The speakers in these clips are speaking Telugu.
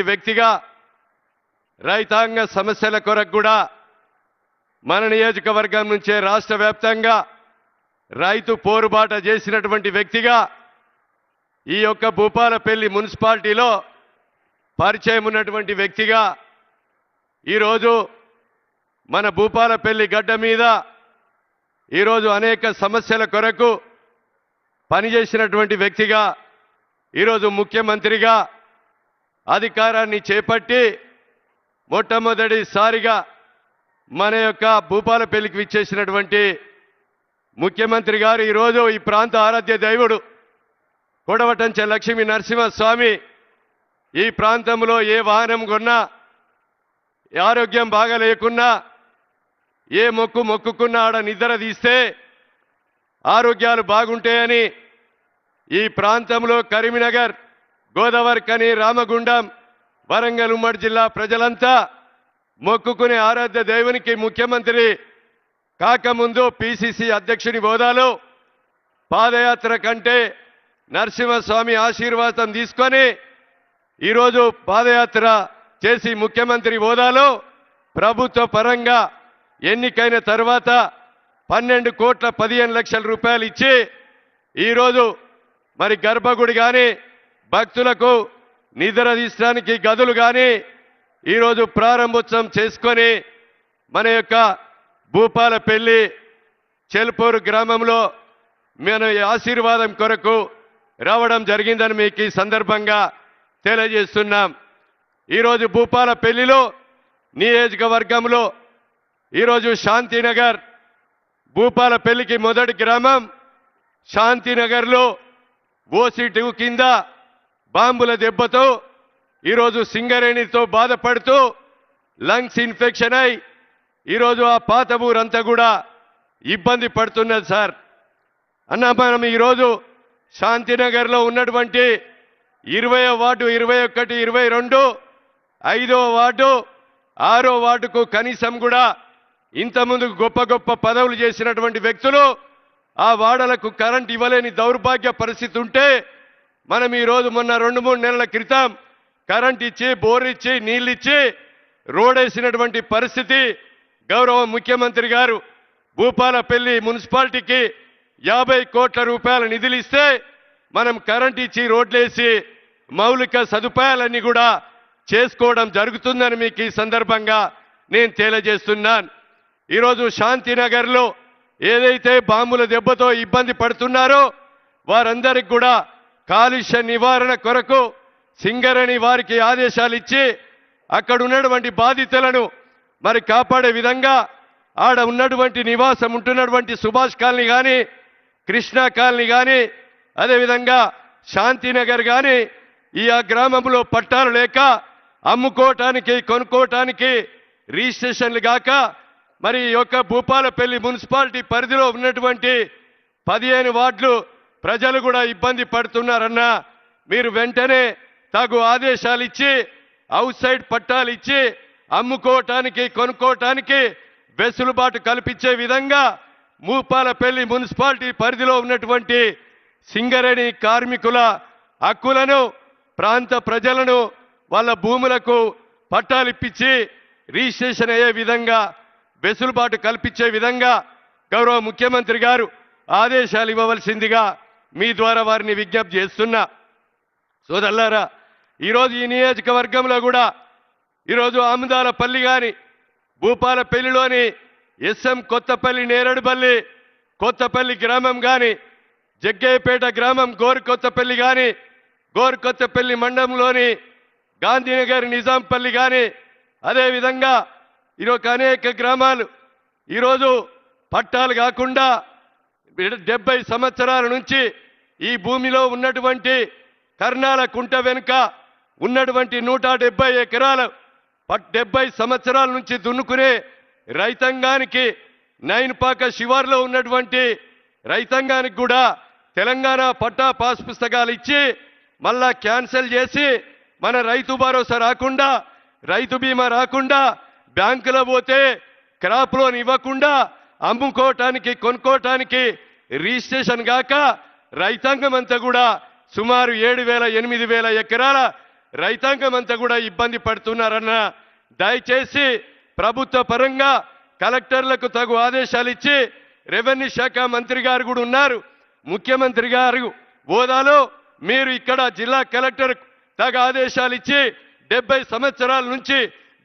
వ్యక్తిగా రైతాంగ సమస్యల కొరకు కూడా మన నియోజకవర్గం నుంచే రాష్ట్ర వ్యాప్తంగా రైతు పోరుబాట చేసినటువంటి వ్యక్తిగా ఈ యొక్క భూపాలపల్లి మున్సిపాలిటీలో పరిచయం ఉన్నటువంటి వ్యక్తిగా ఈరోజు మన భూపాలపల్లి గడ్డ మీద ఈరోజు అనేక సమస్యల కొరకు పనిచేసినటువంటి వ్యక్తిగా ఈరోజు ముఖ్యమంత్రిగా అధికారాన్ని చేపట్టి మొట్టమొదటిసారిగా మన యొక్క భూపాలపల్లికి విచ్చేసినటువంటి ముఖ్యమంత్రి గారు ఈరోజు ఈ ప్రాంత ఆరాధ్య దైవుడు కొడవటంచ లక్ష్మీ నరసింహస్వామి ఈ ప్రాంతంలో ఏ వాహనం కొన్నా ఆరోగ్యం బాగా లేకున్నా ఏ మొక్కుకున్నా ఆడ నిద్ర తీస్తే ఆరోగ్యాలు బాగుంటాయని ఈ ప్రాంతంలో కరీంనగర్ గోదావరిఖని రామగుండం వరంగల్ ఉమ్మడి జిల్లా ప్రజలంతా మొక్కుకునే ఆరాధ్య దేవునికి ముఖ్యమంత్రి కాకముందు పిసిసి అధ్యక్షుని హోదాలో పాదయాత్ర కంటే నరసింహస్వామి ఆశీర్వాదం తీసుకొని ఈరోజు పాదయాత్ర చేసి ముఖ్యమంత్రి హోదాలో ప్రభుత్వ పరంగా ఎన్నికైన తర్వాత 12,15,00,000 ఇచ్చి ఈరోజు మరి గర్భగుడి కానీ భక్తులకు నిద్ర తీసడానికి గదులు కానీ ఈరోజు ప్రారంభోత్సవం చేసుకొని మన యొక్క భూపాలపల్లి చెల్పూరు గ్రామంలో మన ఆశీర్వాదం కొరకు రావడం జరిగిందని మీకు ఈ సందర్భంగా తెలియజేస్తున్నాం. ఈరోజు భూపాలపల్లిలో నియోజకవర్గంలో ఈరోజు శాంతినగర్ భూపాలపల్లికి మొదటి గ్రామం శాంతినగర్లో ఓసీ2 కింద బాంబుల దెబ్బతో ఈరోజు సింగరేణితో బాధపడుతూ లంగ్స్ ఇన్ఫెక్షన్ అయి ఈరోజు ఆ పాత ఊరంతా కూడా ఇబ్బంది పడుతున్నది సార్. అన్న మనం ఈరోజు శాంతినగర్లో ఉన్నటువంటి 20వ వార్డు 21 22 5వ వార్డు 6వ వార్డుకు కనీసం కూడా ఇంతకుముందు గొప్ప గొప్ప పదవులు చేసినటువంటి వ్యక్తులు ఆ వార్డులకు కరెంట్ ఇవ్వలేని దౌర్భాగ్య పరిస్థితి ఉంటే మనం ఈరోజు మొన్న 2-3 నెలల క్రితం కరెంట్ ఇచ్చి బోర్ ఇచ్చి నీళ్ళు ఇచ్చి రోడ్ వేసినటువంటి పరిస్థితి గౌరవ ముఖ్యమంత్రి గారు భూపాలపల్లి మున్సిపాలిటీకి 50 కోట్ల రూపాయల నిధులు ఇస్తే మనం కరెంట్ ఇచ్చి రోడ్లేసి మౌలిక సదుపాయాలన్నీ కూడా చేసుకోవడం జరుగుతుందని మీకు ఈ సందర్భంగా నేను తెలియజేస్తున్నాను. ఈరోజు శాంతినగర్లో ఏదైతే బాంబుల దెబ్బతో ఇబ్బంది పడుతున్నారో వారందరికి కూడా కాలుష్య నివారణ కొరకు సింగరేణి వారికి ఆదేశాలు ఇచ్చి అక్కడ ఉన్నటువంటి బాధితులను మరి కాపాడే విధంగా ఆడ ఉన్నటువంటి నివాసం ఉంటున్నటువంటి సుభాష్ కాలనీ కానీ కృష్ణా కాలనీ కానీ అదేవిధంగా శాంతినగర్ కానీ ఈ ఆ గ్రామంలో పట్టాలు లేక అమ్ముకోవటానికి కొనుక్కోవటానికి రిజిస్ట్రేషన్లు కాక మరి ఈ యొక్క భూపాలపల్లి మున్సిపాలిటీ పరిధిలో ఉన్నటువంటి 15 వార్డులు ప్రజలు కూడా ఇబ్బంది పడుతున్నారన్న మీరు వెంటనే తగు ఆదేశాలు ఇచ్చి అవుట్ సైడ్ పట్టాలు ఇచ్చి అమ్ముకోవటానికి కొనుక్కోవటానికి వెసులుబాటు కల్పించే విధంగా భూపాలపల్లి మున్సిపాలిటీ పరిధిలో ఉన్నటువంటి సింగరేణి కార్మికుల హక్కులను ప్రాంత ప్రజలను వాళ్ళ భూములకు పట్టాలు ఇప్పించి రిజిస్ట్రేషన్ అయ్యే విధంగా వెసులుబాటు కల్పించే విధంగా గౌరవ ముఖ్యమంత్రి గారు ఆదేశాలు ఇవ్వవలసిందిగా మీ ద్వారా వారిని విజ్ఞప్తి చేస్తున్నా. సోదరులారా, ఈరోజు ఈ నియోజకవర్గంలో కూడా ఈరోజు ఆముదాలపల్లి కానీ భూపాలపల్లిలోని ఎస్ఎం కొత్తపల్లి నేరడుపల్లి కొత్తపల్లి గ్రామం కానీ జగ్గయ్యపేట గ్రామం గోరుకొత్తపల్లి కానీ గోరుకొత్తపల్లి మండలంలోని గాంధీనగర్ నిజాంపల్లి కానీ అదేవిధంగా ఈరోజు అనేక గ్రామాలు ఈరోజు పట్టాలు కాకుండా 70 సంవత్సరాల నుంచి ఈ భూమిలో ఉన్నటువంటి కర్ణాల కుంట వెనుక ఉన్నటువంటి 170 ఎకరాలు 70 సంవత్సరాల నుంచి దున్నుకునే రైతాంగానికి నైన్పాక శివార్లో ఉన్నటువంటి రైతాంగానికి కూడా తెలంగాణ పట్టా పాస్ పుస్తకాలు ఇచ్చి మళ్ళా క్యాన్సిల్ చేసి మన రైతు భరోసా రాకుండా రైతు బీమా రాకుండా బ్యాంకులో పోతే క్రాప్ లోన్ ఇవ్వకుండా అమ్ముకోవటానికి కొనుక్కోవటానికి రిజిస్ట్రేషన్ కాక రైతాంగం అంతా కూడా సుమారు 7,000 8,000 ఎకరాల రైతాంగం అంతా కూడా ఇబ్బంది పడుతున్నారన్న దయచేసి ప్రభుత్వ పరంగా కలెక్టర్లకు తగు ఆదేశాలు ఇచ్చి రెవెన్యూ శాఖ మంత్రి గారు కూడా ఉన్నారు, ముఖ్యమంత్రి గారు హోదాలో మీరు ఇక్కడ జిల్లా కలెక్టర్ తగు ఆదేశాలు ఇచ్చి 70 సంవత్సరాల నుంచి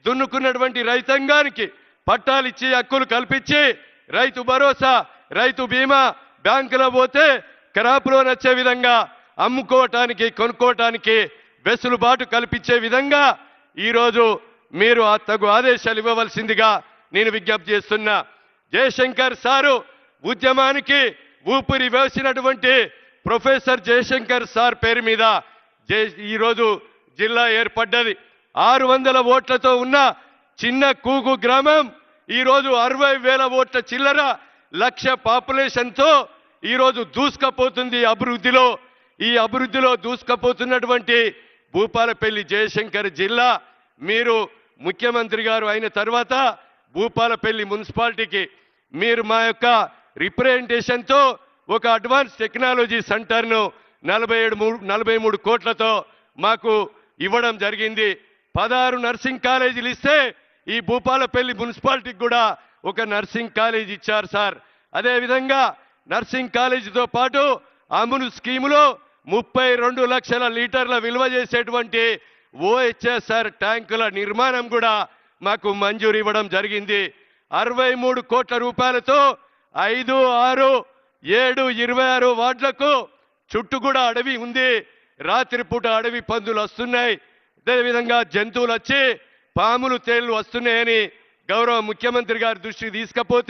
దున్నుకున్నటువంటి రైతాంగానికి పట్టాలు ఇచ్చి హక్కులు కల్పించి రైతు భరోసా రైతు బీమా బ్యాంకులో పోతే క్రాప్ లోన్ వచ్చే విధంగా అమ్ముకోవటానికి కొనుక్కోవటానికి వెసులుబాటు కల్పించే విధంగా ఈరోజు మీరు ఆ తగు ఆదేశాలు ఇవ్వవలసిందిగా నేను విజ్ఞప్తి చేస్తున్నా. జయశంకర్ సారు ఉద్యమానికి ఊపిరి వేసినటువంటి ప్రొఫెసర్ జయశంకర్ సార్ పేరు మీద ఈరోజు జిల్లా ఏర్పడ్డది. 600 ఓట్లతో ఉన్న చిన్న కూగు గ్రామం ఈరోజు 60,000 ఓట్ల చిల్లర 1,00,000 పాపులేషన్తో ఈరోజు దూసుకపోతుంది అభివృద్ధిలో. ఈ అభివృద్ధిలో దూసుకపోతున్నటువంటి భూపాలపల్లి జయశంకర్ జిల్లా మీరు ముఖ్యమంత్రి గారు అయిన తర్వాత భూపాలపల్లి మున్సిపాలిటీకి మీరు మా యొక్క రిప్రజెంటేషన్తో ఒక అడ్వాన్స్ టెక్నాలజీ సెంటర్ను 43 కోట్లతో మాకు ఇవ్వడం జరిగింది. 16 నర్సింగ్ కాలేజీలు ఇస్తే ఈ భూపాలపల్లి మున్సిపాలిటీకి కూడా ఒక నర్సింగ్ కాలేజ్ ఇచ్చారు సార్. అదేవిధంగా నర్సింగ్ కాలేజీతో పాటు అమలు స్కీములో 32 లక్షల లీటర్ల విలువ చేసేటువంటి ఓహెచ్ఎస్ఆర్ ట్యాంకుల నిర్మాణం కూడా మాకు మంజూరు ఇవ్వడం జరిగింది. 63 కోట్ల రూపాయలతో 5, 6, 7, 26 వార్డులకు చుట్టూ కూడా అడవి ఉంది. రాత్రిపూట అడవి పందులు వస్తున్నాయి, అదేవిధంగా జంతువులు వచ్చి పాములు తేళ్లు వస్తున్నాయని గౌరవ ముఖ్యమంత్రి గారి దృష్టికి తీసుకపోతే